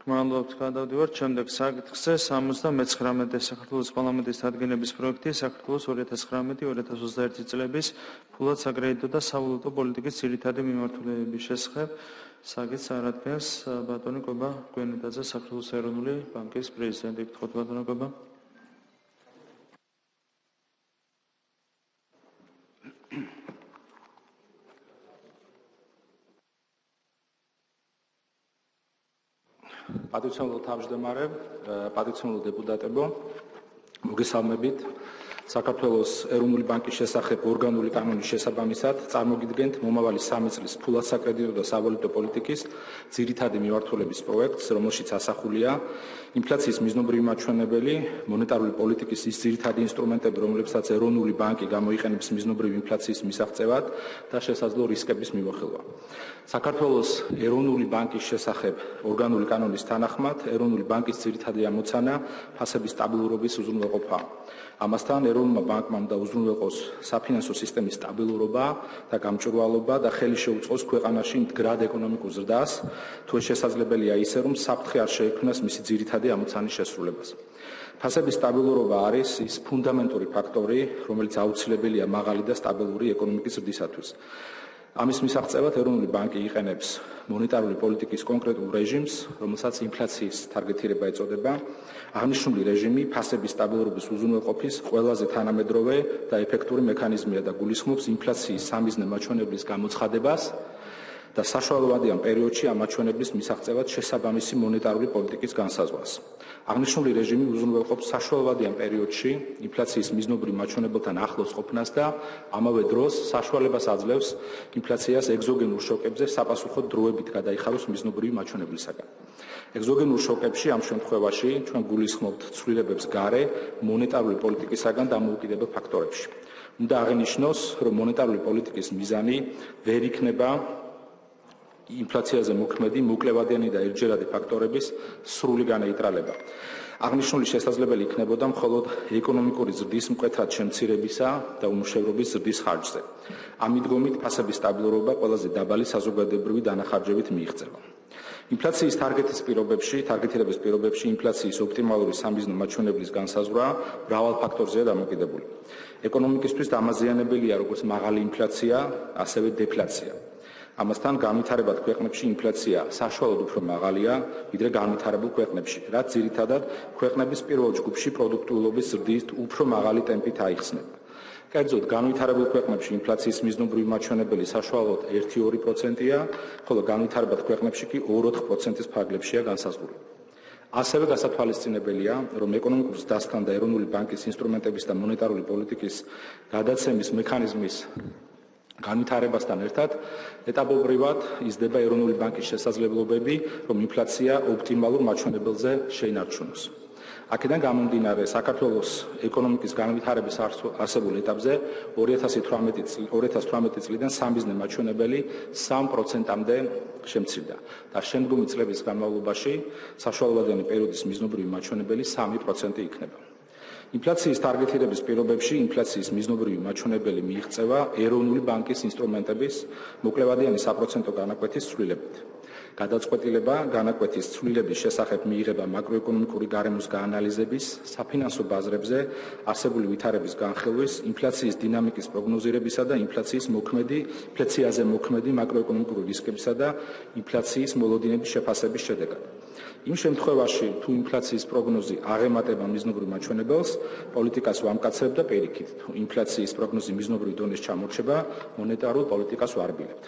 მადლობთ, გადავდივართ შემდეგ საკითხზე 79 საქართველოს პარლამენტის დადგენების პროექტი საქართველოს 2019-2021 წლების ფულად საკრედიტო და სავალუტო პოლიტიკის ძირითადი მიმართულებების შესახებ საკითხს არადგენს ბატონი კობა გვენიდაძე საქართველოს ეროვნული ბანკის პრეზიდენტი. გთხოვთ ბატონო კობა. Პატივცემულო თავმჯდომარე, პატივცემულო დეპუტატებო, მოგესალმებით. საქართველოს ეროვნული ბანკის შესახებ ორგანული კანონის შესაბამისად წარმოგიდგენთ მომავალი 3 წლის ფულად საკრედიტო და სავალუტო პოლიტიკის ძირითადი მიმართულების პროექტს, რომელშიც ასახულია ინფლაციის მიზნობრივი მაჩვენებელი, მონეტარული პოლიტიკის ის ძირითადი ინსტრუმენტები, რომლებსაც ეროვნული ბანკი გამოიყენებს მიზნობრივი ინფლაციის მისაღწევად და შესაძლო რისკების მიმოხილვა. საქართველოს ეროვნული ბანკის შესახებ ორგანული კანონის თანახმად, ეროვნული ბანკის ძირითადი ამოცანა ფასების სტაბილურობის უზრუნველყოფაა. ამასთან ეროვნულმა ბანკმა უნდა უზრუნველყოს საფინანსო სისტემის სტაბილურობა და გამჭვირვალობა და ხელი შეუწყოს ქვეყანაში მდგრად ეკონომიკურ ზრდას, თუ ეს შესაძლებელია ისე, რომ საფრთხე არ შეექმნას მისი ძირითადი ამოცანის შესრულებას. ფასების სტაბილურობა არის ის ფუნდამენტური ფაქტორი, რომელიც აუცილებელია მაღალი და სტაბილური ეკონომიკის ზრდისათვის. ამის მისაღწევად ეროვნული ბანკი იყენებს მონეტარული პოლიტიკის კონკრეტულ რეჟიმს, რომელსაც ინფლაციის თარგეტირება ეწოდება. აღნიშნული რეჟიმი ფასების სტაბილურობის უზრუნველყოფის ყველაზე თანამედროვე და ეფექტური მექანიზმია და გულისხმობს ინფლაციის სამიზნე მაჩვენებლის გამოცხადებას და საშუალებადიან პერიოდში ამ მაჩვენებლის მისაღწევად შესაბამისი მონეტარული პოლიტიკის განსაზღვრას. აღნიშნული რეჟიმი უზრუნველყოფს საშუალებადიან პერიოდში ინფლაციის მიზნობრივ მაჩვენებელთან ახლოს ყოფნას და ამავე დროს საშუალებას აძლევს ინფლაციას ეგზოგენურ შოკებზე საპასუხოდ დროებით გადაიხაროს მიზნობრივი მაჩვენებლისაგან. ეგზოგენურ შოკებში ამ შემთხვევაში ჩვენ გულისხმობთ ცვლილებებს გარე მონეტარული პოლიტიკისაგან დამოუკიდებელ ფაქტორებში. უნდა აღინიშნოს, რომ მონეტარული პოლიტიკის მიზანი ვერ იქნება ინფლაციაზე მოქმედი მოკლევადიანი და ერთჯერადი ფაქტორების სრული განეიტრალება. აღნიშნული შესაძლებელი იქნებოდა მხოლოდ ეკონომიკური ზრდის მკვეთრად შემცირებისა და უმუშევრობის ზრდის ხარჯზე. ამ მიდგომით ფასების სტაბილურობა ყველაზე დაბალი საზოგადოებრივი დანახარჯებით მიიღწევა. ინფლაციის თარგეტირების პირობებში ინფლაციის ოპტიმალური სამიზნო მაჩვენებლის განსაზღვრა მრავალ ფაქტორზეა დამოკიდებული. ეკონომიკისთვის დამაზიანებელია როგორც მაღალი ინფლაცია, ასევე დეფლაცია. ამასთან განვითარებად ქვეყნებში ინფლაცია საშუალოდ უფრო მაღალია, ვიდრე განვითარებულ ქვეყნებში, რაც ძირითადად ქვეყნების პირველ ჯგუფში პროდუქტიულობის ზრდით უფრო მაღალი ტემპით აიხსნება. კერძოდ, განვითარებულ ქვეყნებში ინფლაციის მიზნობრივი მაჩვენებელი საშუალოდ 1-2%-ია, ხოლო განვითარებად ქვეყნებში კი 2-4%-ის ფარგლებშია განსაზღვრული. ასევე გასათვალისწინებელია, რომ ეკონომიკურ ზრდასთან და ეროვნული ბანკის ინსტრუმენტების და მონეტარული პოლიტიკის გადაცემის მექანიზმის განვითარებასთან ერთად ეტაპობრივად იზრდება ეროვნული ბანკის შესაძლებლობები, რომ ინფლაცია ოპტიმალურ მაჩვენებელზე შეინარჩუნოს. აქედან გამომდინარე, საქართველოს ეკონომიკის განვითარების არსებულ ეტაპზე 2018 წლიდან სამიზნე მაჩვენებელი 3%-მდე შემცირდა და შემდგომი წლების განმავლობაში საშუალებადიანი პერიოდის მიზნობრივი მაჩვენებელი 3% იქნება. ინფლაციის თარგეტირების პირობებში ინფლაციის მიზნობრივი მაჩვენებელი მიიღწევა ეროვნული ბანკის ინსტრუმენტების მოკლევადიანი საპროცენტო განაკვეთის ცვლილებით. გადაწყვეტილება განაკვეთის ცვლილების შესახებ მიიღება მაკროეკონომიკური გარემოს გაანალიზების, საფინანსო ბაზრებზე არსებული ვითარების განხილვის, ინფლაციის დინამიკის პროგნოზირებისა და ინფლაციაზე მოქმედი მაკროეკონომიკური რისკებისა და ინფლაციის მოლოდინების შეფასების შედეგად. იმ შემთხვევაში, თუ ინფლაციის პროგნოზი აღემატება მიზნობრივ მაჩვენებელს, პოლიტიკას ვამკაცრებ და პირიქით, თუ ინფლაციის პროგნოზი მიზნობრივ დონეს ჩამორჩება, მონეტარულ პოლიტიკას ვარბილებთ.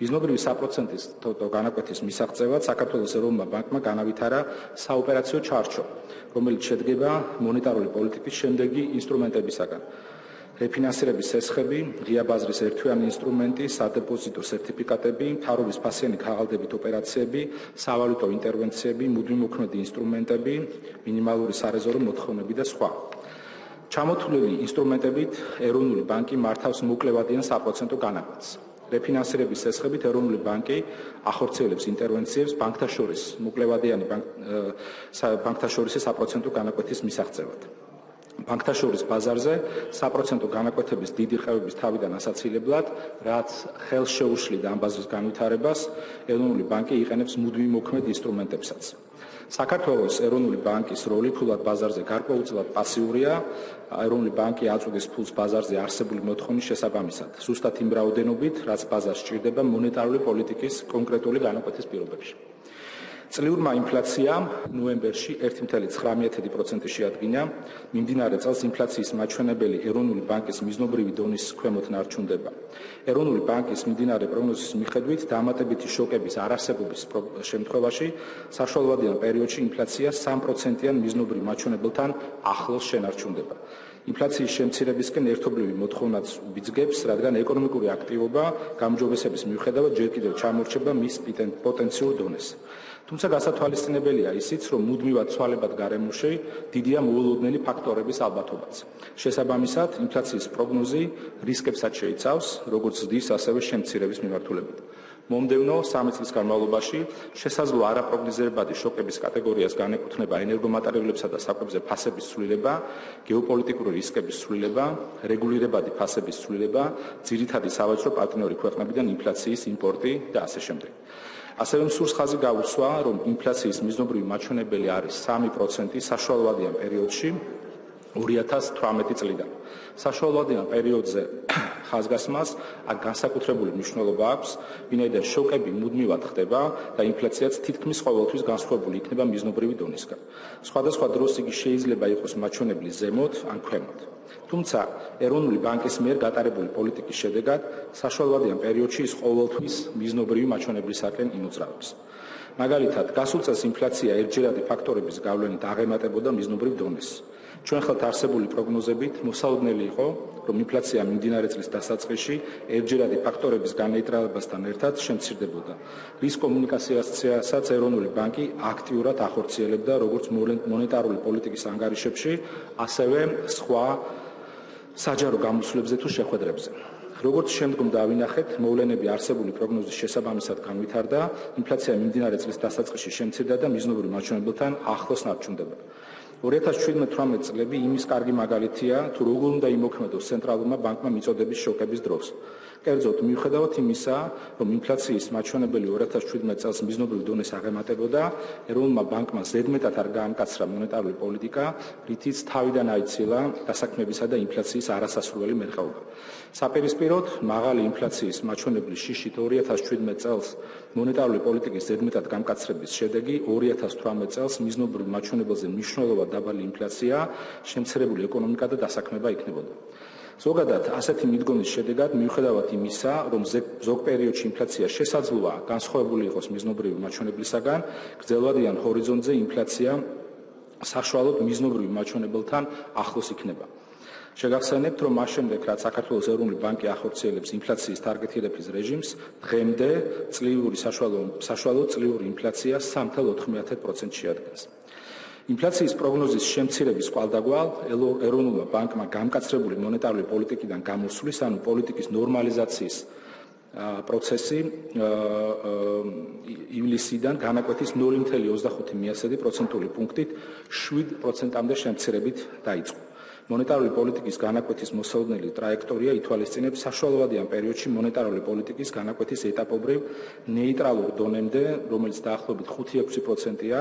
მიზნობრივი საპროცენტო განაკვეთის მისაღწევად საქართველოს ეროვნულმა ბანკმა განავითარა საოპერაციო ჩარჩო, რომელიც შედგება მონეტარული პოლიტიკის შემდეგი ინსტრუმენტებისაგან: რეფინანსირების სესხები, ღია ბაზრის ერთთვიანი ინსტრუმენტი, სადეპოზიტო სერტიფიკატები, მთავრობის ფასიანი ქაღალდებით ოპერაციები, სავალუტო ინტერვენციები, მუდმივმოქმედი ინსტრუმენტები, მინიმალური სარეზერვო მოთხოვნები და სხვა. ჩამოთვლილი ინსტრუმენტებით ეროვნული ბანკი მართავს მოკლევადიან საპროცენტო განაკვეთს. რეფინანსირების სესხებით ეროვნული ბანკი ახორციელებს ინტერვენციებს ბანკთა შორის მოკლევადიანი ბანკთა შორის საპროცენტო განაკვეთის მისაღწევად. ბანკთა შორის ბაზარზე საპროცენტო განაკვეთების დიდი რყევების თავიდან ასაცილებლად, რაც ხელს შეუშლიდა ამ ბაზრის განვითარებას, ეროვნული ბანკი იყენებს მუდმივმოქმედ ინსტრუმენტებსაც. საქართველოს ეროვნული ბანკის როლი ფულად ბაზარზე გარკვეულწილად პასიურია. ეროვნული ბანკი აწვდის ფულს ბაზარზე არსებული მოთხოვნის შესაბამისად, ზუსტად იმ რაოდენობით, რაც ბაზარს სჭირდება მონეტარული პოლიტიკის კონკრეტული განაკვეთის პირობებში. წლიურმა ინფლაციამ ნოემბერში 1,9% შეადგინა. მიმდინარე წელს ინფლაციის მაჩვენებელი ეროვნული ბანკის მიზნობრივი დონის ქვემოთ ნარჩუნდება. ეროვნული ბანკის მიმდინარე პროგნოზის მიხედვით, დამატებითი შოკების არარსებობის შემთხვევაში საშუალოვადიან პერიოდში ინფლაცია 3%-იან მიზნობრივ მაჩვენებელთან ახლოს შენარჩუნდება. ინფლაციის შემცირებისკენ ერთობლივი მოთხოვნაც უბიძგებს, რადგან ეკონომიკური აქტივობა გამარჯვებების მიუხედავად ჯერ კიდევ ჩამორჩება მის პოტენციურ დონეს. თუმცა გასათვალისწინებელია ისიც, რომ მუდმივად ცვალებად გარემოში დიდია მოულოდნელი ფაქტორების ალბათობაც. შესაბამისად, ინფლაციის პროგნოზი რისკებსაც შეიცავს, როგორც ზრდის, ასევე შემცირების მიმართულებით. მომდევნო 3 წლის განმავლობაში შესაძლოა არაპროგნოზირებადი შოკების კატეგორიას განეკუთვნება ენერგომატერიალებსა და საკვებზე ფასების ცვლილება, გეოპოლიტიკური რისკების ცვლილება, რეგულირებადი ფასების ცვლილება, ძირითადი სავაჭრო პარტნიორი ქვეყნებიდან ინფლაციის იმპორტი და ასე შემდეგ. ასევე მსურს ხაზი გაუსვა, რომ ინფლაციის მიზნობრივი მაჩვენებელი არის 3% საშუალოვადიან პერიოდში 2018 წლიდან. საშუალოვადიან პერიოდზე ხაზგასმას აქ განსაკუთრებული მნიშვნელობა აქვს, ვინაიდან შოკები მუდმივად ხდება და ინფლაციაც თითქმის ყოველთვის განსხვავებული იქნება მიზნობრივი დონისგან. სხვადასხვა დროს იგი შეიძლება იყოს მაჩვენებლის ზემოთ ან ქვემოთ. თუმცა ეროვნული ბანკის მიერ გატარებული პოლიტიკის შედეგად საშუალოვადიან პერიოდში ის ყოველთვის მიზნობრივი მაჩვენებლისაკენ იმოძრავებს. მაგალითად, გასულ წელს ინფლაცია ერთჯერადი ფაქტორების გავლენით აღემატებოდა მიზნობრივ დონეს. ჩვენ ხელთ არსებული პროგნოზებით მოსალოდნელი იყო, რომ ინფლაცია მიმდინარე წლის დასაწყისში ერთჯერადი ფაქტორების განნეიტრალებასთან ერთად შემცირდებოდა. რის კომუნიკაციასაც ეროვნული ბანკი აქტიურად ახორციელებდა როგორც მონეტარული პოლიტიკის ანგარიშებში, ასევე სხვა საჯარო გამოსვლებზე თუ შეხვედრებზე. როგორც შემდგომ დავინახეთ, მოვლენები არსებული პროგნოზის შესაბამისად განვითარდა, ინფლაცია მიმდინარე წლის დასაწყისში შემცირდა და მიზნობრივ მაჩვენებელთან ახლოს ნარჩუნდება. 2017-18 წლები იმის კარგი მაგალითია, თუ როგორ უნდა იმოქმედოს ცენტრალურმა ბანკმა მიწოდების შოკების დროს. კერძოდ, მიუხედავად იმისა, რომ ინფლაციის მაჩვენებელი 2017 წელს მიზნობრივ დონეს აღემატებოდა, ეროვნულმა ბანკმა ზედმეტად არ გაამკაცრა მონეტარული პოლიტიკა, რითიც თავიდან აიცილა დასაქმებისა და ინფლაციის არასასურველი მერყეობა. საპირისპიროდ, მაღალი ინფლაციის მაჩვენებლის შიშით 2017 წელს მონეტარული პოლიტიკის ზედმეტად გამკაცრების შედეგი 2018 წელს მიზნობრივ მაჩვენებელზე მნიშვნელოვნად დაბალი ინფლაცია, შემცირებული ეკონომიკა და დასაქმება იქნებოდა. ზოგადად, ასეთი მიდგომის შედეგად, მიუხედავად იმისა, რომ ზოგ პერიოდში ინფლაცია შესაძლოა განსხვავებული იყოს მიზნობრივი მაჩვენებლისაგან, გრძელვადიან ჰორიზონტზე ინფლაცია საშუალოდ მიზნობრივ მაჩვენებელთან ახლოს იქნება. შეგახსენებთ, რომ მას შემდეგ, რაც საქართველოს ეროვნული ბანკი ახორციელებს ინფლაციის თარგეტირების რეჟიმს, დღემდე საშუალო წლიური ინფლაცია 3,4% შეადგენს. ინფლაციის პროგნოზის შემცირების კვალდაგვალ ეროვნულმა ბანკმა გამკაცრებული მონეტარული პოლიტიკიდან გამოსვლის, ანუ პოლიტიკის ნორმალიზაციის პროცესი ივლისიდან განაკვეთის 0,25% პუნქტით 7%-მდე შემცირებით დაიწყო. მონეტარული პოლიტიკის განაკვეთის მოსალოდნელი ტრაექტორია ითვალისწინებს საშუალოვადიან პერიოდში მონეტარული პოლიტიკის განაკვეთის ეტაპობრივ ნეიტრალურ დონემდე, რომელიც დაახლოებით 5-6%-ია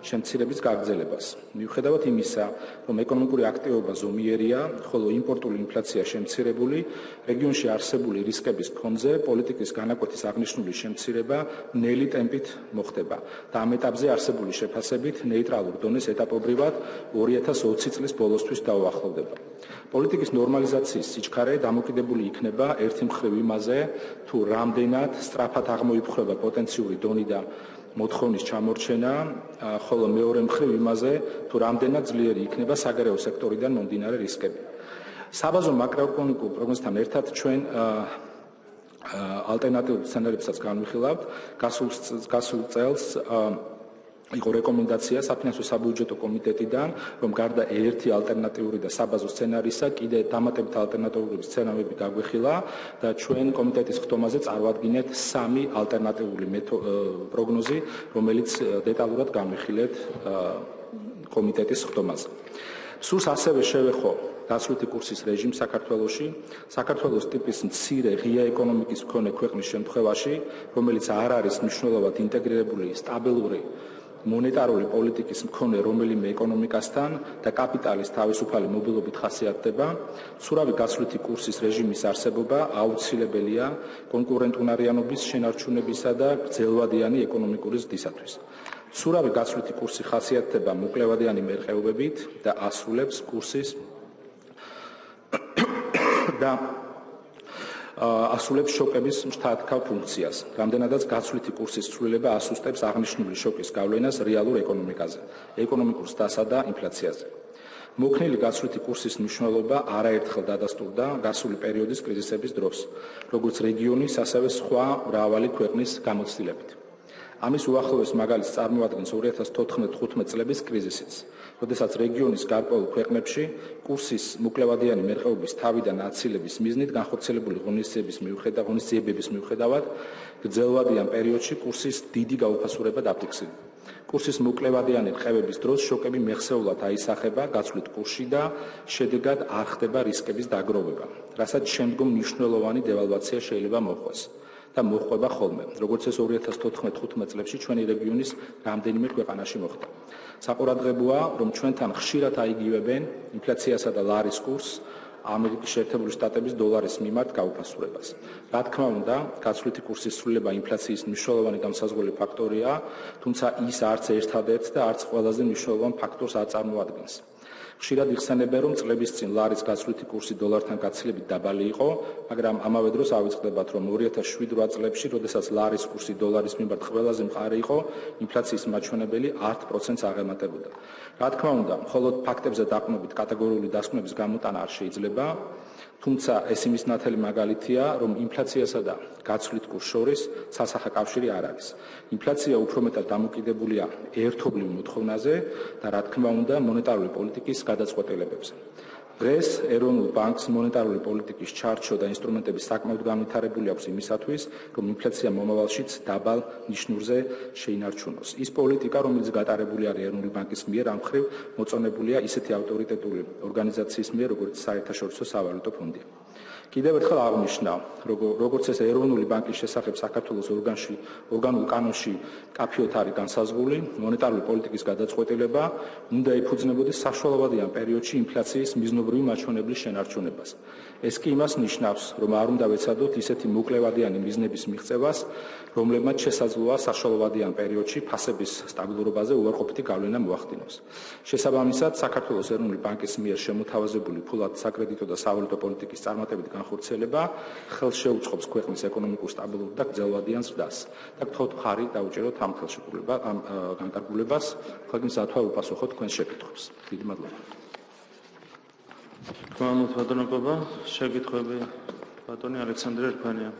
შემცირების გაგრძელებას. მიუხედავად იმისა, რომ ეკონომიკური აქტივობა ზომიერია, ხოლო იმპორტული ინფლაცია შემცირებული, რეგიონში არსებული რისკების ფონზე პოლიტიკის განაკვეთის აღნიშნული შემცირება ნელი ტემპით მოხდება და ამ ეტაპზე არსებული შეფასებით ნეიტრალურ დონეს ეტაპობრივად 2020 წლის ბოლოსთვის დაუახლოვდება. პოლიტიკის ნორმალიზაციის სიჩქარე დამოკიდებული იქნება ერთი მხრივ იმაზე, თუ რამდენად სწრაფად აღმოიფხვრება პოტენციური დონი და მოთხოვნის ჩამორჩენა, ხოლო მეორე მხრივ იმაზე, თუ რამდენად ძლიერი იქნება საგარეო სექტორიდან მომდინარე რისკები. საბაზო მაკროეკონომიკურ პროგნოზთან ერთად ჩვენ ალტერნატიულ სცენარებსაც განვიხილავთ. გასულ წელს იყო რეკომენდაცია საფინანსო საბიუჯეტო კომიტეტიდან, რომ გარდა ერთი ალტერნატიული და საბაზო სცენარისა, კიდე დამატებითი ალტერნატიული სცენარები გაგვიხილა და ჩვენ კომიტეტის ხდომაზე წარვადგინეთ 3 ალტერნატიული პროგნოზი, რომელიც დეტალურად განვიხილეთ კომიტეტის ხდომაზე. სურს ასევე შევეხო გაცვლითი კურსის რეჟიმი საქართველოში, საქართველოს ტიპის მცირე ღია ეკონომიკის მქონე ქვეყნის შემთხვევაში, რომელიც არ არის მნიშვნელოვნად ინტეგრირებული სტაბილური მონეტარული პოლიტიკის მქონე რომელიმე ეკონომიკასთან და კაპიტალის თავისუფალი მობილობით ხასიათდება, მცურავი გაცვლითი კურსის რეჟიმის არსებობა აუცილებელია კონკურენტუნარიანობის შენარჩუნებისა და გრძელვადიანი ეკონომიკური ზრდისათვის. მცურავი გაცვლითი კურსი ხასიათდება მოკლევადიანი მერყეობებით და ასრულებს კურსის და ასრულებს შოკების მშთაათქავ ფუნქციას. რამდენადაც გაცვლითი კურსის ცვლილება ასუსტებს აღნიშნული შოკის გავლენას რეალურ ეკონომიკაზე, ეკონომიკურ ზრდასა და ინფლაციაზე. მოქნილი გაცვლითი კურსის მნიშვნელობა არაერთხელ დადასტურდა გასული პერიოდის კრიზისების დროს, როგორც რეგიონის, ასევე სხვა მრავალი ქვეყნის გამოცდილებით. ამის უახლოეს მაგალითს წარმოადგენს 2014-15 წლების კრიზისიც, როდესაც რეგიონის გარკვეულ ქვეყნებში კურსის მოკლევადიანი მერყეობის თავიდან აცილების მიზნით განხორციელებული ღონისძიებების მიუხედავად გრძელვადიან პერიოდში კურსის დიდი გაუფასურება დაფიქსირდა. კურსის მოკლევადიანი რყევების დროს შოკები მეხსეულად აისახება გაცვლით კურსში და შედეგად არ ხდება რისკების დაგროვება, რასაც შემდგომ მნიშვნელოვანი დევალვაცია შეიძლება მოჰყვეს. და მოხდება ხოლმე, როგორც ეს 2014-15 წლებში ჩვენი რეგიონის რამდენიმე ქვეყანაში მოხდა. საყურადღებოა, რომ ჩვენთან ხშირად აიგივებენ ინფლაციასა და ლარის კურსს, ამერიკის შეერთებული შტატების დოლარის მიმართ გაუფასურებას. რა თქმა უნდა, გაცვლითი კურსის ცვლილება ინფლაციის მნიშვნელოვანი გამსაზღვრელი ფაქტორია, თუმცა ის არც ერთადერთ და არც ყველაზე მნიშვნელოვან ფაქტორს არ წარმოადგენს. ხშირად იხსენებენ, რომ წლების წინ ლარის გაცვლითი კურსი დოლართან გაცილებით დაბალი იყო, მაგრამ ამავე დროს ავიწყდებათ, რომ 2007-8 წლებში, როდესაც ლარის კურსი დოლარის მიმართ ყველაზე მყარი იყო, ინფლაციის მაჩვენებელი 10%-ს აღემატებოდა. რა თქმა უნდა, მხოლოდ ფაქტებზე დაყრდნობით კატეგორიული დასკვნების გამოტანა არ შეიძლება, თუმცა ეს იმის ნათელი მაგალითია, რომ ინფლაციასა და გაცვლით კურსს შორის სასახა კავშირი არ არის. ინფლაცია უფრო მეტად დამოკიდებულია ერთობლივ მოთხოვნაზე და რა თქმა უნდა, მონეტარული პოლიტიკის გადაწყვეტილებებზე. დღეს ეროვნულ ბანკს მონეტარული პოლიტიკის ჩარჩო და ინსტრუმენტები საკმაოდ განვითარებული აქვს იმისათვის, რომ ინფლაცია მომავალშიც დაბალ ნიშნურზე შეინარჩუნოს. ის პოლიტიკა, რომელიც გატარებული არის ეროვნული ბანკის მიერ, ამ მხრივ მოწონებულია ისეთი ავტორიტეტული ორგანიზაციის მიერ, როგორც საერთაშორისო სავალუტო ფონდი. კიდევ ერთხელ აღნიშნა, როგორც ეს ეროვნული ბანკის შესახებ საქართველოს ორგანულ კანონში კაფიოთ არის განსაზღვრული, მონეტარული პოლიტიკის გადაწყვეტილება უნდა ეფუძნებოდეს საშუალებადიან პერიოდში ინფლაციის მიზნობრივი მაჩვენებლის შენარჩუნებას. ეს კი იმას ნიშნავს, რომ არ უნდა ვეცადოთ ისეთი მოკლევადიანი მიზნების მიღწევას, რომლებმაც შესაძლოა საშუალებადიან პერიოდში ფასების სტაბილურობაზე უარყოფითი გავლენა მოახდინოს. შესაბამისად, საქართველოს ეროვნული ბანკის მიერ შემოთავაზებული ფულად საკრედიტო და სავალუტო პოლიტიკის წარმატებით განხორციელება ხელს შეუწყობს ქვეყნის ეკონომიკურ სტაბილურობას და გრძელვადიან ზრდას. და გთხოვთ მხარი დაუჭეროთ ამ განკარგულებას, ხოლმე მზადვა უპასუხოთ თქვენს შეკითხვებს. დიდი მადლობა. გმადლობთ ბატონო, შეკითხვები ბატონი ალექსანდრე ერფანია.